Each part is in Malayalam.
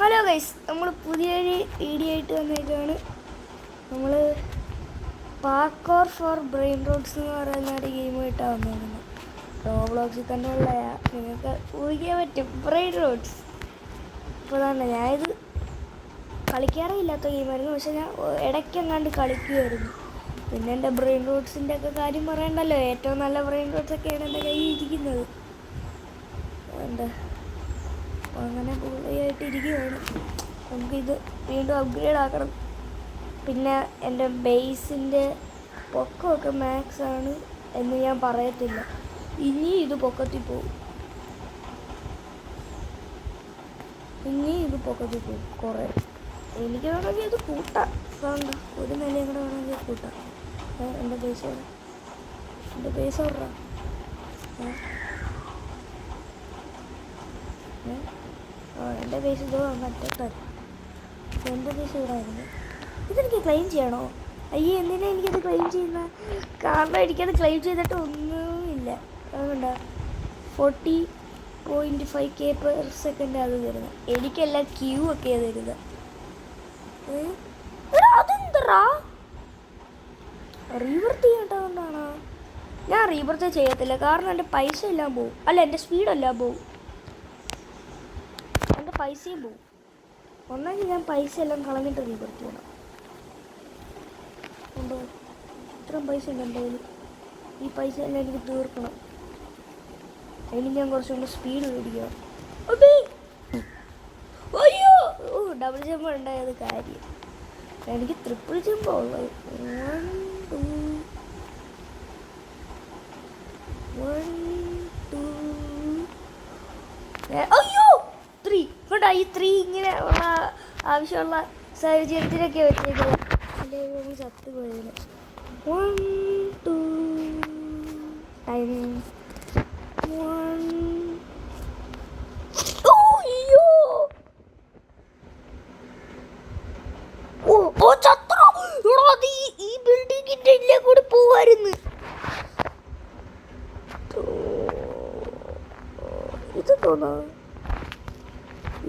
ഹലോ ഗൈസ്, നമ്മൾ പുതിയൊരു വീഡിയോ ആയിട്ട് വന്നേക്കാണ്. നമ്മൾ പാർക്കോർ ഫോർ ബ്രെയിൻ റോഡ്സ് എന്ന് പറയുന്ന ഒരു ഗെയിമായിട്ടാണ് വന്നേക്കുന്നത്. റോബ്ലോക്സിൽ തന്നെ ഉള്ള നിങ്ങൾക്ക് ഊഹിക്കാൻ പറ്റും ബ്രെയിൻ റോഡ്സ്. ഇപ്പോൾ തന്നെ ഞാനിത് കളിക്കാറേ ഇല്ലാത്ത ഗെയിമായിരുന്നു, പക്ഷെ ഞാൻ ഇടയ്ക്കെങ്ങാണ്ട് കളിക്കുമായിരുന്നു. പിന്നെ എൻ്റെ ബ്രെയിൻ റോഡ്സിൻ്റെ ഒക്കെ കാര്യം പറയണ്ടല്ലോ, ഏറ്റവും നല്ല ബ്രെയിൻ റോഡ്സൊക്കെയാണ് എൻ്റെ കയ്യിൽ ഇരിക്കുന്നത്. എന്താ അങ്ങനെ പൊളിയായിട്ടിരിക്കുകയാണ്. നമുക്കിത് വീണ്ടും അപ്ഗ്രേഡ് ആക്കണം. പിന്നെ എൻ്റെ ബേസിൻ്റെ പൊക്കമൊക്കെ മാക്സ് ആണ് എന്ന് ഞാൻ പറയത്തില്ല. ഇനി ഇത് പൊക്കത്തിൽ പോകും, കുറേ. എനിക്ക് വേണമെങ്കിൽ ഇത് കൂട്ടാം, വേണ്ട ഒരു നിലയും കൂടെ വേണമെങ്കിൽ കൂട്ടാം. എൻ്റെ ബേസ് ഓർഡറാ. എൻ്റെ ബേസ് ഇതോ മറ്റേ തരും. എൻ്റെ ബേസ് ഇവിടായിരുന്നു. ഇതെനിക്ക് ക്ലെയിം ചെയ്യണോ? അയ്യേ, എന്തിനാ എനിക്കത് ക്ലെയിം ചെയ്യുന്ന? കാരണം എനിക്കത് ക്ലെയിം ചെയ്തിട്ട് ഒന്നുമില്ല. അതുകൊണ്ടാ 40.5K/s അത് തരുന്നത്. എനിക്കെല്ലാം ക്യൂ ഒക്കെ തരുന്നത്. അതെന്തറാ റീബർത്ത് ചെയ്യേണ്ടതുകൊണ്ടാണോ? ഞാൻ റീബർത്ത് ചെയ്യത്തില്ല, കാരണം എൻ്റെ പൈസ എല്ലാം പോവും. അല്ല, എൻ്റെ സ്പീഡെല്ലാം പോവും, എൻ്റെ പൈസയും പോവും. ഒന്നെങ്കിൽ ഞാൻ പൈസ എല്ലാം കളഞ്ഞിട്ട് റീബർത്ത് ചെയ്യണം. ഉണ്ടോ? ഇത്രയും പൈസ ഉണ്ട് എൻ്റെ കയ്യിൽ. ഈ പൈസ എല്ലാം എനിക്ക് തീർക്കണം. അതിന് ഞാൻ കുറച്ചുകൂടെ സ്പീഡ് മേടിക്കുക. അയ്യോ, ഡബിൾ ജമ്പ് ഉണ്ടായത് കാര്യം. എനിക്ക് ട്രിപ്പിൾ ജമ്പ് ഉള്ളത്. 1 2 അയ്യോ 3 കേട്ടോ. ഈ 3 ഇങ്ങനെ ഉള്ള ആവശ്യമുള്ള സാഹചര്യത്തിലൊക്കെ വെച്ചേക്കുന്നത്. അല്ലെങ്കിൽ ചത്ത് പോയത്. 1 2 1 അയ്യോ ഓ ചത്ര. ഈ ബിൽഡിങ്ങിന്റെ ഇല്ലേ കൂടി പോവായിരുന്നു. ഇത് തോന്നാ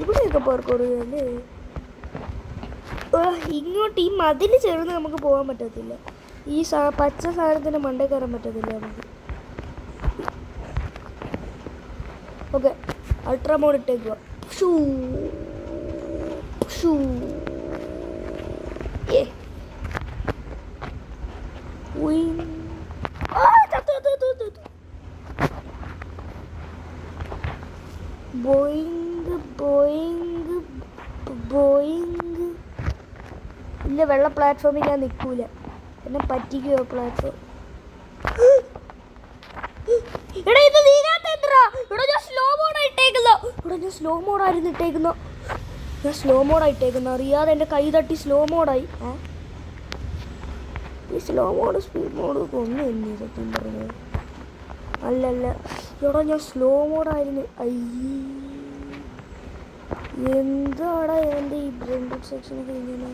ഇവിടെയൊക്കെ പാർക്കോറിയല്ലേ. ഇങ്ങോട്ട് ഈ മതിൽ ചേർന്ന് നമുക്ക് പോകാൻ പറ്റത്തില്ല. ഈ പച്ച സാധനത്തിന് മണ്ടേ കയറാൻ പറ്റത്തില്ല നമുക്ക്. ഓക്കെ, അൾട്രാ മോഡ് ഇട്ടേക്കുക. ബോയിങ് ഇല്ല, വെള്ള പ്ലാറ്റ്ഫോമിൽ ഞാൻ നിൽക്കൂല, എന്നെ പറ്റിക്കുവോ പ്ലാറ്റ്ഫോം. എടാ ഇത് നീങ്ങാത്തെന്താ? ഇവിടെ ഞാൻ സ്ലോ മോഡായിരുന്നു. അറിയാതെ എൻ്റെ കൈ തട്ടി സ്ലോ മോഡായി. ഈ സ്ലോ മോഡ് സ്പീഡ് മോഡ് ഒന്നും എന്നെ സത്യം പറഞ്ഞത് അല്ലല്ല. ഇവിടെ ഞാൻ സ്ലോ മോഡായിരുന്നു. എന്താടാ എൻ്റെ ഈ ബ്രെയിൻ സെക്ഷനൊക്കെ ഇങ്ങനെ.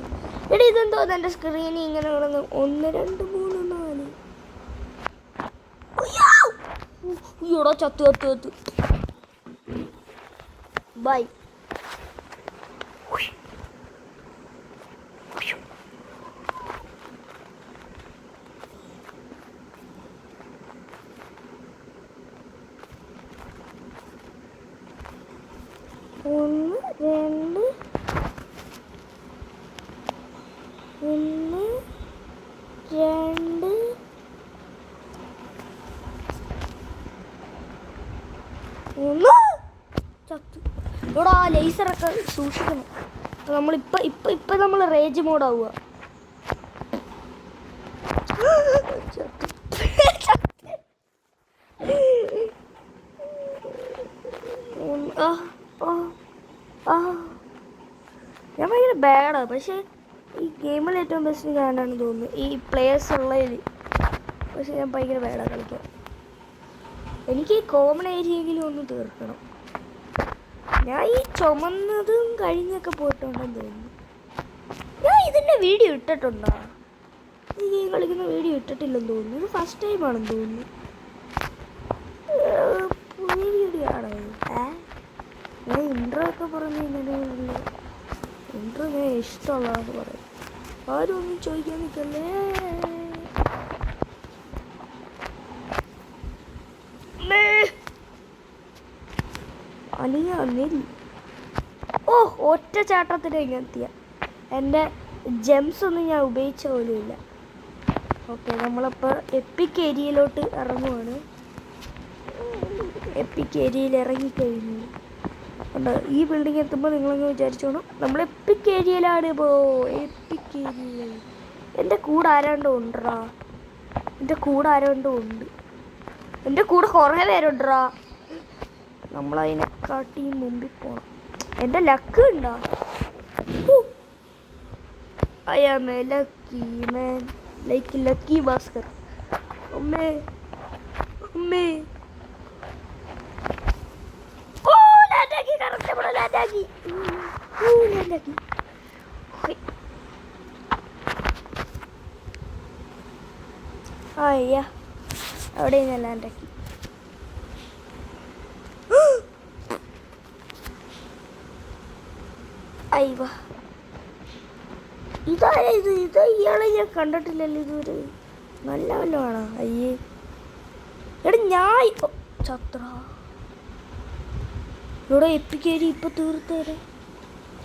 എടാ ഇതെന്തോ എൻ്റെ സ്ക്രീനിൽ ഇങ്ങനെ കിടന്ന് 1 2 3 4. ഇവിടെ ചത്ത് ബൈ. ഒന്ന് രണ്ട് 1 ചത്തു. ഇവിടെ ആ ലേസറൊക്കെ സൂക്ഷിക്കണം. നമ്മളിപ്പോൾ നമ്മൾ റേജ് മോഡാവുക. ഞാൻ ഭയങ്കര ബാഡാണ്, പക്ഷേ ഈ ഗെയിമിൽ ഏറ്റവും ബെസ്റ്റ് ഞാനാണെന്ന് തോന്നുന്നു ഈ പ്ലേയേഴ്സ് ഉള്ളതിൽ. പക്ഷെ ഞാൻ ഭയങ്കര ബാഡാണ് കളിക്കാൻ. എനിക്ക് ഈ കോമൺ ഏരിയയെങ്കിലും ഒന്ന് തീർക്കണം. ഞാൻ ഈ ചുമന്നതും കഴിഞ്ഞൊക്കെ പോയിട്ടുണ്ടെന്ന് തോന്നുന്നു. ഞാൻ ഇതിൻ്റെ വീഡിയോ ഇട്ടിട്ടുണ്ടോ? ഈ ഗെയിം കളിക്കുന്ന വീഡിയോ ഇട്ടിട്ടില്ലെന്ന് തോന്നുന്നു. ഇത് ഫസ്റ്റ് ടൈമാണെന്ന് തോന്നുന്നു. പുതിയ വീഡിയോ ആണോ? ഞാൻ ഇൻട്രോ ഒക്കെ പറഞ്ഞു ഇങ്ങനെ സ്പ്രിൻറ്റർ ഞാൻ ഇഷ്ടമുള്ളതെന്ന് പറയും. ആരും ഒന്നും ചോദിക്കാൻ നിൽക്കല്ലേ. അനിയ ഓ ഒറ്റ ചാട്ടത്തിന് എത്തിയ എൻ്റെ ജെംസ് ഒന്നും ഞാൻ ഉപയോഗിച്ച പോലുമില്ല. ഓക്കെ, നമ്മളിപ്പോൾ എപ്പിക് ഏരിയയിലോട്ട് ഇറങ്ങുവാണ്. എപ്പിക് ഏരിയയിൽ ഇറങ്ങിക്കഴിഞ്ഞു. ഉണ്ട് ഈ ബിൽഡിംഗ് എത്തുമ്പോൾ നിങ്ങളങ്ങ് വിചാരിച്ചോണം നമ്മൾ എപ്പിക് ഏരിയയിലാണ്. എപ്പിക് ഏരിയ എൻ്റെ കൂടെ ആരാണ്ടോ ഉണ്ടറാ. എൻ്റെ കൂടെ ആരാണ്ടോ ഉണ്ട്. എൻ്റെ കൂടെ കുറേ പേരുണ്ടറാ. നമ്മളതിനെക്കാട്ടിയും മുമ്പിൽ പോകണം. എൻ്റെ ലക്ക് ഉണ്ടോ? I am a lucky man, like lucky Bhaskar. അമ്മേ അമ്മേ, ഓ ലാൻഡാക്കി, കറക്റ്റ് ഇവിടെ ലാൻഡാക്കി. ലാൻഡാക്കി. അയ്യ, അവിടെ ഞാൻ ലാൻഡാക്കി. അയ്യ, ഇതായത് ഇത് ഇയാളെ ഞാൻ കണ്ടിട്ടില്ലല്ലോ ഇതുവരെ. നല്ല വല്ലതുമാണോ? അയ്യേ എടാ, ഞാൻ ചത്ര ഇവിടെ എപ്പിക്കേരി ഇപ്പൊ തീർത്തേരെ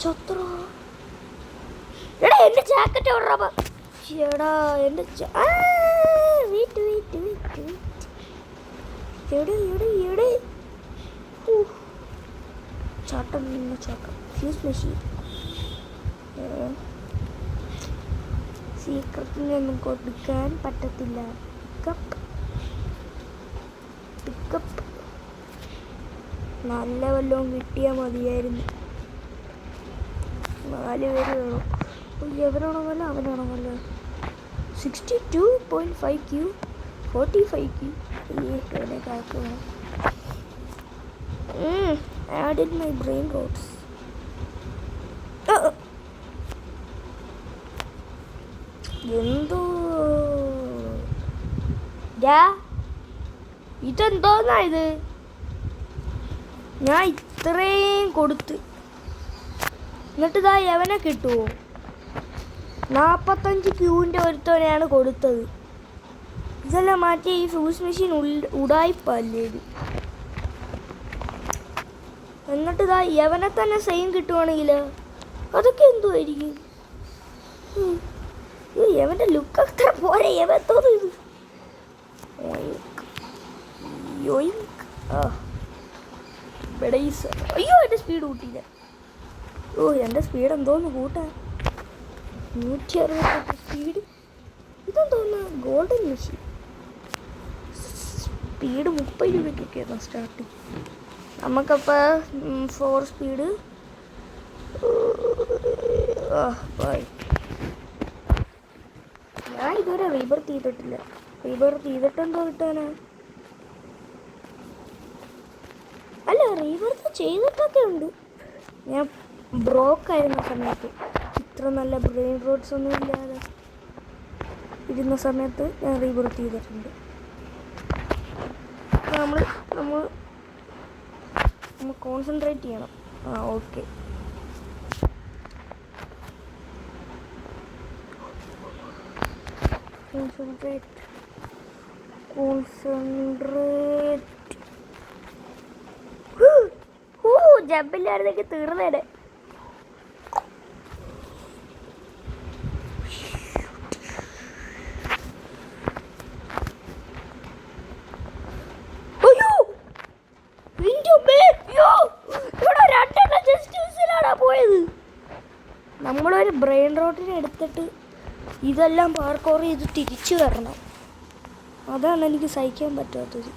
ചത്ര. എടാ എൻ്റെ ജാക്കറ്റ് ഓർഡറാ. എടാ എൻ്റെ വെയിറ്റ് വെയിറ്റ് വെയിറ്റ് വെയിറ്റ്, എവിടെ എവിടെ എവിടെ? ചാട്ടം ചാട്ടം ഫ്യൂസ് മെഷീൻ. സീക്രട്ടിനൊന്നും കൊടുക്കാൻ പറ്റത്തില്ല. പിക്കപ്പ് പിക്കപ്പ് നല്ല വല്ലതും കിട്ടിയാൽ മതിയായിരുന്നു. 4 പേര് വേണം. എവരാണോ അവനാണോ? 62.5 ക്യൂ, 45 ക്യൂ. എവിടെ കാക്കുക? Added my brain rods. എന്തോ ഇതെന്തോന്നാ ഇത്? ഞാൻ ഇത്രയും കൊടുത്ത് എന്നിട്ട് ഇതാ എവനെ കിട്ടുമോ? 45 ക്യൂവിൻ്റെ ഒരുത്തവനെയാണ് കൊടുത്തത്. ഇതെല്ലാം മാറ്റി ഈ ഫ്യൂസ് മെഷീൻ ഉടായിപ്പല്ലേ ഇത്. എന്നിട്ട് ഇതാ യവനെ തന്നെ സെയിം കിട്ടുവാണെങ്കിൽ അതൊക്കെ എന്തുമായിരിക്കും? യവൻ്റെ ലുക്ക് അത്ര പോരെ. യവൻ തോന്നുന്നു അയ്യോ എൻ്റെ സ്പീഡ് കൂട്ടിയില്ല. എൻ്റെ സ്പീഡ് എന്തോന്ന് കൂട്ടാൻ. 168 സ്പീഡ്. ഇതെന്തോന്നാ ഗോൾഡൻ മെഷീൻ. സ്പീഡ് 30 രൂപയ്ക്കൊക്കെയായിരുന്നു സ്റ്റാർട്ടിങ്. നമുക്കപ്പോൾ 4 സ്പീഡ്. ഞാൻ ഇതുവരെ റീബർത്ത് ചെയ്തിട്ടില്ല. റീബർത്ത് ചെയ്തിട്ടെന്തോ കിട്ടാനാ? അല്ല, റീബർത്ത് ചെയ്തിട്ടൊക്കെ ഉണ്ട്. ഞാൻ ബ്രോക്കായിരുന്ന സമയത്ത്, ഇത്ര നല്ല ബ്രെയിൻ റോഡ്സ് ഒന്നും ഇല്ലാതെ ഇരുന്ന സമയത്ത് ഞാൻ റീബർത്ത് ചെയ്തിട്ടുണ്ട്. നമ്മൾ കോൺസെൻട്രേറ്റ് ചെയ്യണം. ഓക്കെ. കോൺസെൻട്രേറ്റ്. ജമ്പില്ലായിരുന്നെങ്കിൽ തീർന്നേനെ. നമ്മളൊരു ബ്രെയിൻ റോട്ടിനെ എടുത്തിട്ട് ഇതെല്ലാം പാർക്കോർ ചെയ്ത് തിരിച്ചു വരണം. അതാണ് എനിക്ക് സഹിക്കാൻ പറ്റാത്തത്.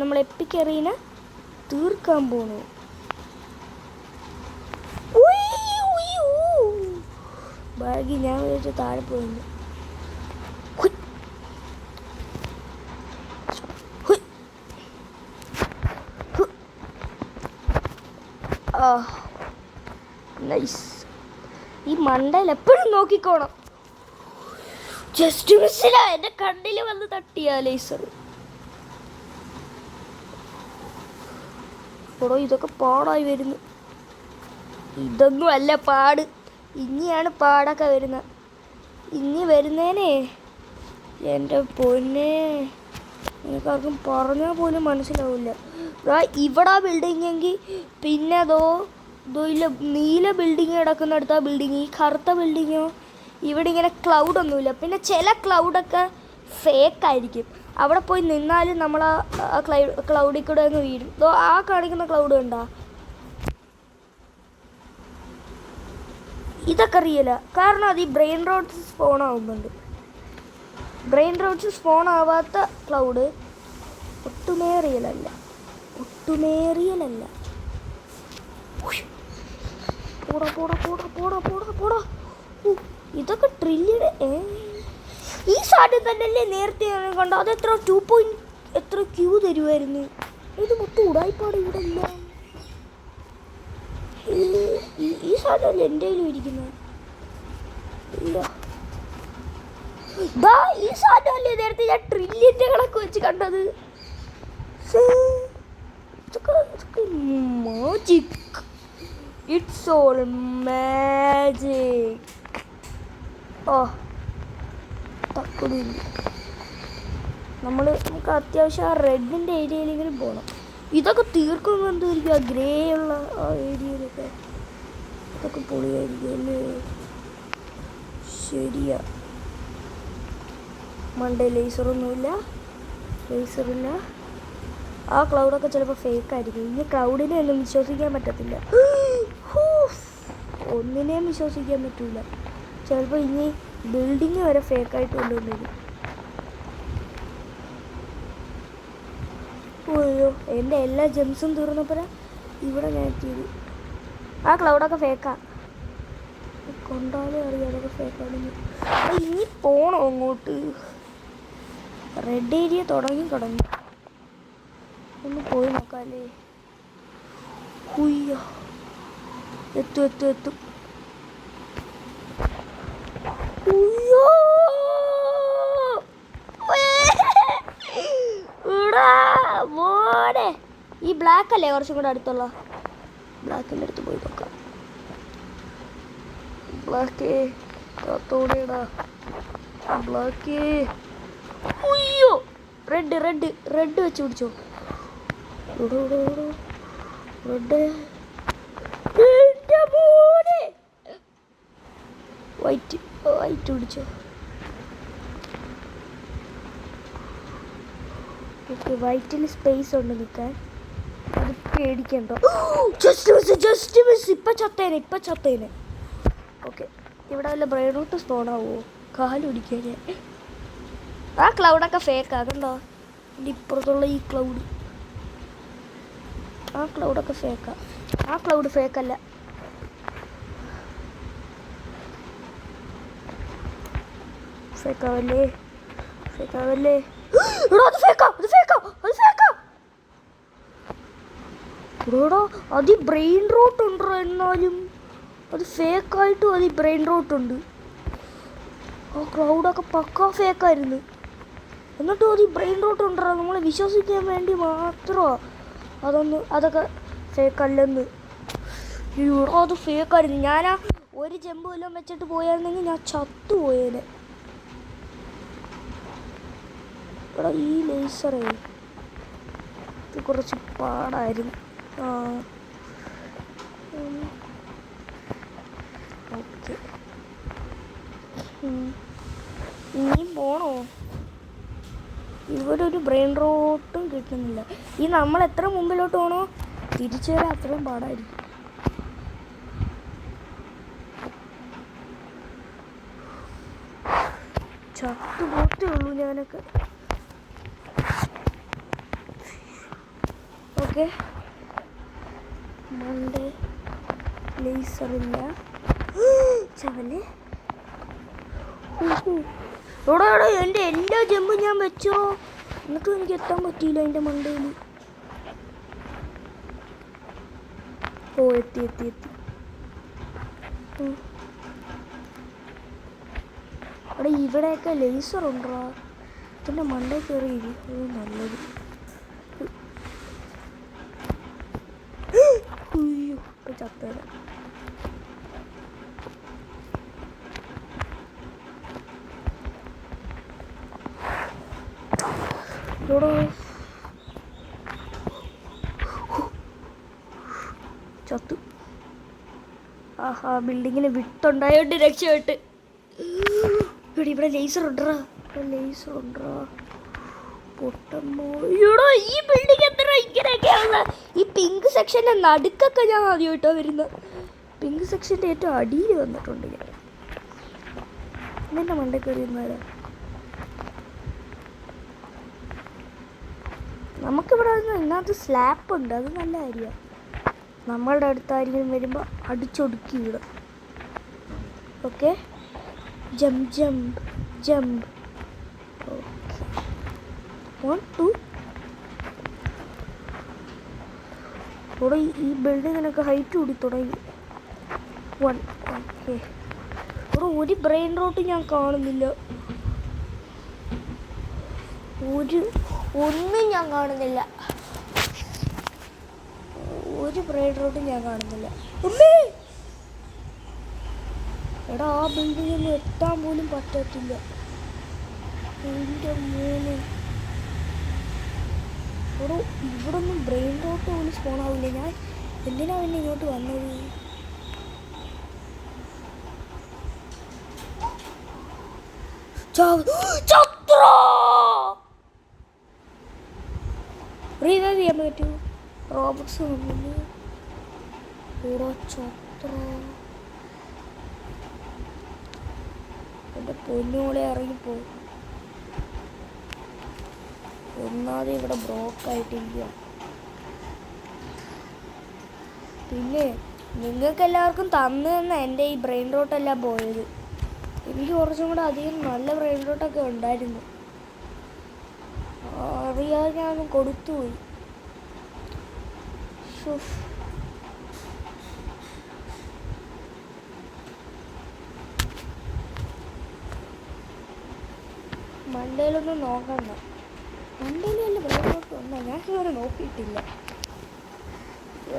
നമ്മൾ എപ്പിക് എറിയനെ തീർക്കാൻ പോണു. ബാഗി ഞാൻ വിചാരിച്ച താഴെ പോയില്ല. നൈസ്. ഈ മണ്ടയിൽ എപ്പോഴും നോക്കിക്കോണം. ജസ്റ്റ് മിസ്സില എൻ്റെ കണ്ണിൽ വന്ന് തട്ടിയ ലേസർ. ഓടോ ഇതൊക്കെ പാടായി വരുന്നു. ഇതൊന്നും അല്ല പാട്, ഇനിയാണ് പാടൊക്കെ വരുന്നത്. ഇനി വരുന്നേനെ എൻ്റെ പൊന്നെ, എനിക്കാർക്കും പറഞ്ഞാൽ പോലും മനസ്സിലാവില്ല. ഇവിടെ ബിൽഡിംഗ് എങ്കിൽ പിന്നെ അതോ ഇല്ല നീല ബിൽഡിങ് കിടക്കുന്നിടത്ത് ആ ബിൽഡിങ്. ഈ കറുത്ത ബിൽഡിങ്ങോ ഇവിടെ ഇങ്ങനെ ക്ലൗഡൊന്നുമില്ല. പിന്നെ ചില ക്ലൗഡൊക്കെ ഫേക്കായിരിക്കും. അവിടെ പോയി നിന്നാലും നമ്മൾ ആ ക്ലൗഡിൽ കൂടെ അങ്ങ് വീഴും. ആ കാണിക്കുന്ന ക്ലൗഡ് കണ്ടാ, ഇതൊക്കെ അറിയില്ല. കാരണം അത് ഈ ബ്രെയിൻ റോഡ്സ് സ്പോൺ ആവുന്നുണ്ട്. ബ്രെയിൻ റോഡ്സ് സ്പോൺ ആവാത്ത ക്ലൗഡ് ഒട്ടുമേ റിയലല്ല. ഇതൊക്കെ ട്രില്യൺ. ഈ സാധനം തന്നെയല്ലേ നേരത്തെ കണ്ടോ? അത് എത്ര 2 എത്ര ക്യൂ തരുമായിരുന്നു. ഇത് മൊത്തം ഉടായിപ്പാട് ഇവിടെ ഇല്ല. ഈ സാധനമല്ലേ എൻ്റെ കയ്യിലും ഇരിക്കുന്നത്? ഇല്ല, ഈ സാധനമല്ലേ നേരത്തെ ഞാൻ ട്രില്യൻ്റെ കണക്ക് വെച്ച് കണ്ടത്. Magic, it's all magic. തക്കുടില്ല. നമുക്ക് അത്യാവശ്യം ആ റെഡിൻ്റെ ഏരിയയിലെങ്കിലും പോകണം. ഇതൊക്കെ തീർക്കുമ്പോൾ എന്തായിരിക്കും ആ ഗ്രേ ഉള്ള ആ ഏരിയയിലൊക്കെ? ഇതൊക്കെ പൊളിയായിരിക്കും അല്ലേ? ശരിയാ. മണ്ടേ ലേസറില്ല. ആ ക്ലൗഡൊക്കെ ചിലപ്പോൾ ഫേക്കായിരിക്കും. ഇനി ക്ലൗഡിനെ ഒന്നും വിശ്വസിക്കാൻ പറ്റത്തില്ല. ഒന്നിനെയും വിശ്വസിക്കാൻ പറ്റില്ല. ചിലപ്പോൾ ഇനി ബിൽഡിങ് വരെ ഫേക്കായിട്ട് കൊണ്ടുവന്നിരും. അയ്യോ, എൻ്റെ എല്ലാ ജെംസും തീർന്നപ്പോഴാ ഇവിടെ ഞാൻ എത്തിയത്. ആ ക്ലൗഡൊക്കെ ഫേക്കാ. കൊണ്ടാലേ അറിയാം അതൊക്കെ ഫേക്കാണെന്ന്. ഇനി പോണോ അങ്ങോട്ട്? റെഡ് ഏരിയ തുടങ്ങി. ഒന്ന് പോയി നോക്കാല്ലേ? ഉയ്യോ, എത്തും. ഉയ്യോ, മോനെ, ഈ ബ്ലാക്ക് അല്ലേ കുറച്ചും കൂടെ അടുത്തുള്ള? ബ്ലാക്കിൻ്റെ അടുത്ത് പോയി നോക്കാം. ബ്ലാക്ക് തോടിയടാ, ബ്ലാക്ക്. ഉയ്യോ, റെഡ് വെച്ച് പിടിച്ചോ. റെഡ്, വൈറ്റ് പിടിച്ചോ. ഓക്കെ, വൈറ്റിൽ സ്പേസ് ഉണ്ട് നിൽക്കാൻ. അത് പേടിക്കണ്ടോ? Just miss. ഇപ്പം ചത്തേനെ. ഓക്കെ, ഇവിടെ വല്ല ബ്രെയിൻ റൂട്ട് സ്പോണാവോ? കാലൊടിക്കാൻ. ആ ക്ലൗഡൊക്കെ ഫേക്കാ കണ്ടോ? എൻ്റെ ഇപ്പുറത്തുള്ള ഈ ക്ലൗഡ്, ആ ക്ലൗഡൊക്കെ ഫേക്കാ. ആ ക്ലൗഡ് ഫേക്കല്ല. ഫേക്കാവല്ലേ? അത് ബ്രെയിൻ റോട്ട് ഉണ്ടോ? എന്നാലും അത് ഫേക്കായിട്ടും അത് ബ്രെയിൻ റോട്ട് ഉണ്ട്. ആ ക്ലൗഡൊക്കെ പക്കാ ഫേക്കായിരുന്നു. എന്നിട്ടും അത് ബ്രെയിൻ റോട്ട് ഉണ്ടോ? നമ്മളെ വിശ്വസിക്കാൻ വേണ്ടി മാത്രമാണ് അതൊക്കെ ഫേക്കല്ലെന്ന്. ഇവിടെ അത് ഫേക്കായിരുന്നു. ഞാനാ ഒരു ജമ്പ് വല്ലതും വെച്ചിട്ട് പോയായിരുന്നെങ്കിൽ ഞാൻ ചത്തുപോയേനെ. ഇവിടെ ഈ ലേസറേ ഇത് കുറച്ച് പാടായിരുന്നു. ഓക്കെ, ഇനിയും പോണോ? ഇവിടെ ഒരു ബ്രെയിൻ റോട്ടും കിട്ടുന്നില്ല. ഈ നമ്മൾ എത്ര മുമ്പിലോട്ട് പോകണോ തിരിച്ചു വരാൻ അത്രയും പാടായിരിക്കും. ചത്തുപോത്തേ ഉള്ളൂ ഞാനൊക്കെ. ഓക്കെ, മണ്ടേ ലേസറില്ല. ചവല് ഇവിടെ എൻ്റെ എല്ലാ ജമ്പും ഞാൻ വെച്ചോ, എന്നിട്ടും എനിക്ക് എത്താൻ പറ്റിയില്ല എൻ്റെ മണ്ടയിൽ. എത്തി. അവിടെ ഇവിടെയൊക്കെ ലേസർ ഉണ്ടോ? ഇതിൻ്റെ മണ്ടേ കയറി നല്ലത്. അയ്യോ ഇപ്പം ചത്തേര. ഇവിടെ ചത്തു. ആഹാ ബിൽഡിങ്ങിന് വിട്ടുണ്ടായോണ്ട് രക്ഷപ്പെട്ട്. ഇവിടെ ലേസർ ഉണ്ടോ? ലേസർ ഉണ്ടോ? പൊട്ടമ്മോ ഇവിടെ ഈ ബിൽഡിംഗ് എത്ര ഇങ്ങനെയൊക്കെയാണ്. ഈ പിങ്ക് സെക്ഷൻ്റെ നടുക്കൊക്കെ ഞാൻ ആദ്യമായിട്ടാണ് വരുന്നത്. പിങ്ക് സെക്ഷൻ്റെ ഏറ്റവും അടിയിൽ വന്നിട്ടുണ്ട് ഞാൻ. ഇതെന്നെ മണ്ടേ കയറിയിരുന്നാല് നമുക്കിവിടെ ഇതിനകത്ത് സ്ലാപ്പ് ഉണ്ട്. അത് നല്ല കാര്യമാണ്. നമ്മളുടെ അടുത്ത് ആരെങ്കിലും വരുമ്പോൾ അടിച്ചൊടുക്കി വിടും. Okay jump jump jump. Okay 1 2. ഇവിടെ ഈ ബിൽഡിങ്ങിനൊക്കെ ഹൈറ്റ് കൂടി തുടങ്ങി. 1. ഓക്കെ ഇവിടെ ഒരു ബ്രെയിൻ റോട്ട് ഞാൻ കാണുന്നില്ല. ഒന്നും ഞാൻ കാണുന്നില്ല. ഒരു ബ്രെയിൻ റോട്ടും ഞാൻ കാണുന്നില്ല. എടാ ആ ബിൽഡിങ്ങൊന്നും എത്താൻ പോലും പറ്റത്തില്ല. എൻ്റെ മോനെ ഇവിടെ ഒന്നും ബ്രെയിൻ റോട്ട് പോലും സ്പോൺ ആവില്ല. ഞാൻ എന്തിനാ പിന്നെ ഇങ്ങോട്ട് വന്നത്? റീവൈവ് ചെയ്യാൻ പറ്റുമോ? റോബോട്ട്സ് വന്നില്ല. ഇവിടെ ചത്ര എൻ്റെ പൊന്നോളെ ഇറങ്ങിപ്പോകും. ഒന്നാമത് ഇവിടെ ബ്ലോക്കായിട്ടിരിക്കുക. പിന്നെ നിങ്ങൾക്ക് എല്ലാവർക്കും തന്നു തന്ന എൻ്റെ ഈ ബ്രെയിൻ റോട്ടെല്ലാം പോയത്. എനിക്ക് കുറച്ചും കൂടെ അധികം നല്ല ബ്രെയിൻ റോട്ടൊക്കെ ഉണ്ടായിരുന്നു. അറിയാതെ ഞാനൊന്നും കൊടുത്തുപോയി. മണ്ടയിലൊന്നും നോക്കണ്ട. മണ്ടയിൽ വല്ല ബ്രെയിനോട്ട് വന്നാ ഞാൻ ഇതുവരെ നോക്കിയിട്ടില്ല.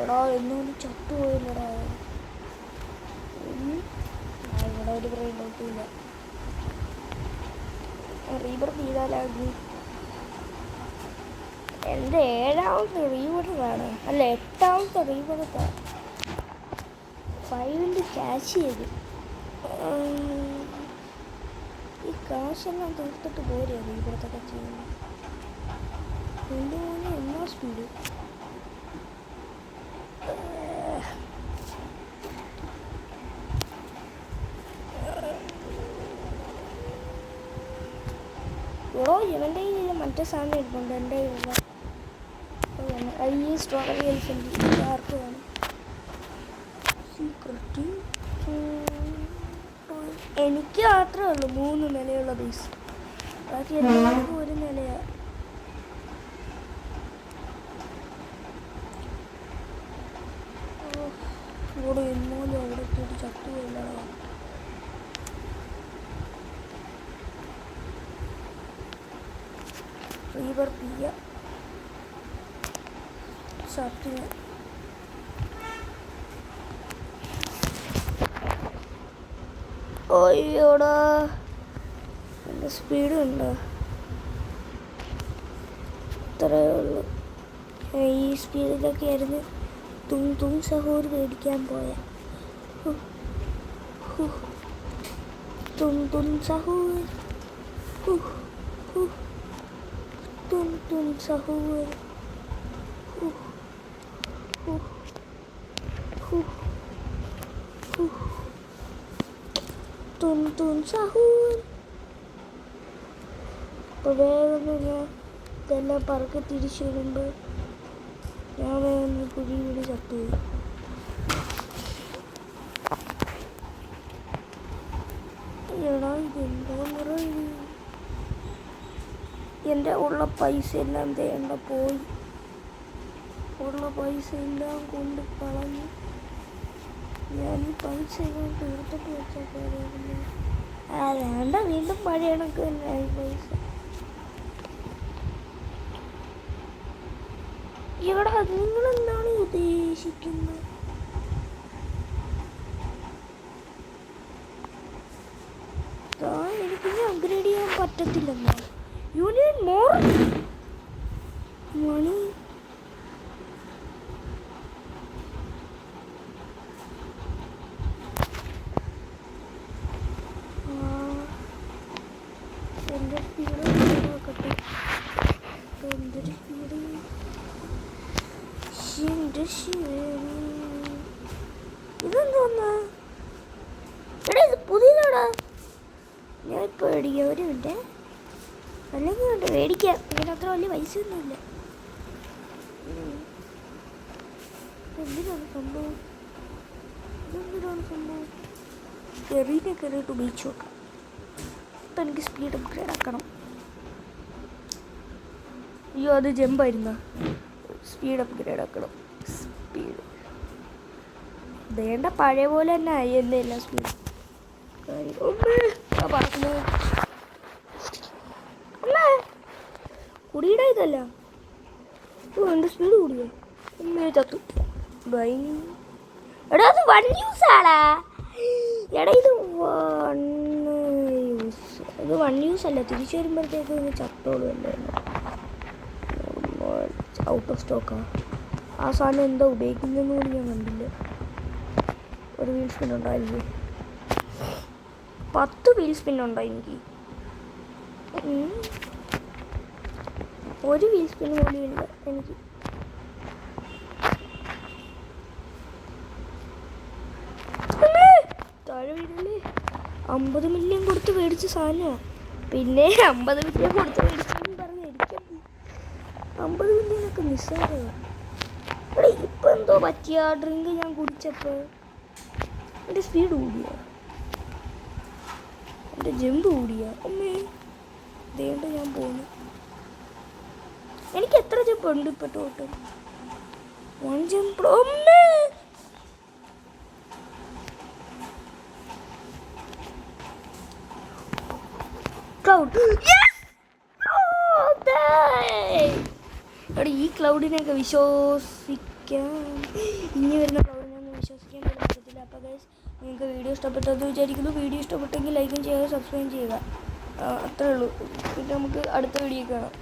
എടാ എന്നൊന്നും ചത്തുപോയില്ലടാ. ഇവിടെ ഒരു ബ്രെയിനോട്ടും ഇല്ല. റീബർ ചെയ്താലാകി എൻ്റെ 7ാമത്തെ റീബറാണ്. അല്ല 8ാമത്തെ റീബറാണ്. 5 ക്യാഷ് ചെയ്ത് ഈ കാശെല്ലാം തീർത്തിട്ട് പോരെ റീബറത്തൊക്കെ ചെയ്യുന്നത്. എൻ്റെ മോനെ എന്നാ സ്പീഡ്. ഓ ഇവൻ്റെ കയ്യിൽ മറ്റേ സാധനം ഇരിപ്പുണ്ട്. എൻ്റെ ഈ സ്ട്രോബെറി എലിഫൻ്റ് ആർക്ക് വേണം? സീക്രട്ട് എനിക്ക് മാത്രമേ ഉള്ളൂ 3 നിലയുള്ള ബേസ്. ബാക്കി എല്ലാവർക്കും 1 നിലയാണ്. ഇവിടെ എന്നോലും അവിടെ എത്തിയിട്ട് ചത്തുപോയില്ലടാ. റീബർ പിയ ഷർട്ടിന് അയ്യോടാ നല്ല സ്പീഡ് ഉണ്ടോ? ഇത്രയേ ഉള്ളൂ. ഈ സ്പീഡിലൊക്കെ ആയിരുന്നു തും സഹോർ മേടിക്കാൻ പോയ. തും സഹോർ തും സഹോർ തും സഹോർ. അപ്പോൾ വേഗം ഞാൻ ഇതെല്ലാം പറക്കെ തിരിച്ചു വരുമ്പോൾ ഞാൻ വേഗം കുഴി വീട് ചത്തുപോയി. എടാ ഇതെന്തോന്ന് പറയുക. എൻ്റെ ഉള്ള പൈസ എല്ലാം തേണ്ട പോയി. ഉള്ള പൈസ എല്ലാം കൊണ്ട് കളഞ്ഞു. ഞാൻ ഈ പൈസ എല്ലാം തീർത്തിട്ട് വെച്ചാൽ വേണ്ട, വീണ്ടും പഴയ കണക്ക് തന്നെ പൈസ. ഇവിടെ നിങ്ങളെന്താണ് ഉദ്ദേശിക്കുന്നത്? എനിക്കിനി അപ്ഗ്രേഡ് ചെയ്യാൻ പറ്റത്തില്ലെന്നോ? Union more money. എൻ്റെ സ്പീഡ് നോക്കട്ടെ. എന്തൊരു സ്പീഡ്! എൻ്റെ ഇതെന്തോന്നാ? എടാ ഇത് പുതിയതാടാ. ഞാൻ ഇപ്പോൾ മേടിക്കാം, ഒരു മിനിറ്റ്. അല്ലെങ്കിൽ കൊണ്ട് മേടിക്കാം, ഇതിനത്ര വലിയ പൈസ ഒന്നുമില്ല. എന്തിനാണ് സംഭവം? ഇതെന്തിനാണ് സംഭവം? കയറിയിട്ട് ഉപയോഗിച്ച് നോക്കാം. ഇപ്പം എനിക്ക് സ്പീഡ് അപ്ഗ്രേഡ് ആക്കണം. അയ്യോ, അത് ജമ്പായിരുന്ന. സ്പീഡ് അപ്ഗ്രേഡ് ആക്കണം. സ്പീഡ് വേണ്ട, പഴയ പോലെ തന്നെ ആയി. എന്തെല്ലാം സ്പീഡ് പറഞ്ഞു അല്ലേ? കുടിയുടെ ഇതല്ല. എൻ്റെ സ്പീഡ് കൂടിയോ? ചത്തു. ബൈ. എടാ അത് 1 യൂസ് ആടാ. എടാ ഇത് 1 യൂസ് അല്ല. തിരിച്ചു വരുമ്പോഴത്തേക്ക് ചത്തോളൂ അല്ലേ? ഔട്ട് ഓഫ് സ്റ്റോക്കാ. ആ സാധനം എന്താ ഉപയോഗിക്കുന്നതെന്ന് കൂടി ഞാൻ കണ്ടില്ല. ഒരു വീൽ സ്പിൻ ഉണ്ടായിരുന്നു. 10 വീൽ സ്പിൻ ഉണ്ടോ എനിക്ക്? ഒരു വീൽ സ്പിൻ പോലും ഇല്ല എനിക്ക്. താഴെ വീടല്ലേ? 50 മില്യൺ കൊടുത്ത് മേടിച്ച സാധനമാണ്. പിന്നെ 50 മില്യൺ കൊടുത്ത് മേടിച്ചെന്ന് പറഞ്ഞ് എനിക്കത് 50 മില്യണൊക്കെ മിസ്സായതാണ്. എടാ ഇപ്പം എന്തോ പറ്റിയ ഡ്രിങ്ക് ഞാൻ കുടിച്ചപ്പോൾ എൻ്റെ സ്പീഡ് കൂടിയോ? എൻ്റെ ജമ്പ് കൂടിയോ? അമ്മേ ഇതേണ്ട ഞാൻ പോന്നു. എനിക്ക് എത്ര ജമ്പ് ഉണ്ട് ഇപ്പം ടോട്ടൽ? 1 ജമ്പ്. അമ്മേ ക്ലൗഡ്. എടാ ഈ ക്ലൗഡിനെയൊക്കെ വിശ്വസിക്കാൻ, ഇനി വരുന്ന ക്ലൗഡിനൊന്നും വിശ്വസിക്കാൻ പറ്റത്തില്ല. അപ്പോൾ ഗൈസ്, നിങ്ങൾക്ക് വീഡിയോ ഇഷ്ടപ്പെട്ടെന്ന് വിചാരിക്കുന്നു. വീഡിയോ ഇഷ്ടപ്പെട്ടെങ്കിൽ ലൈക്കും ചെയ്യുക, സബ്സ്ക്രൈബ് ചെയ്യുക. അത്രേ ഉള്ളൂ. പിന്നെ നമുക്ക് അടുത്ത വീഡിയോ കാണാം.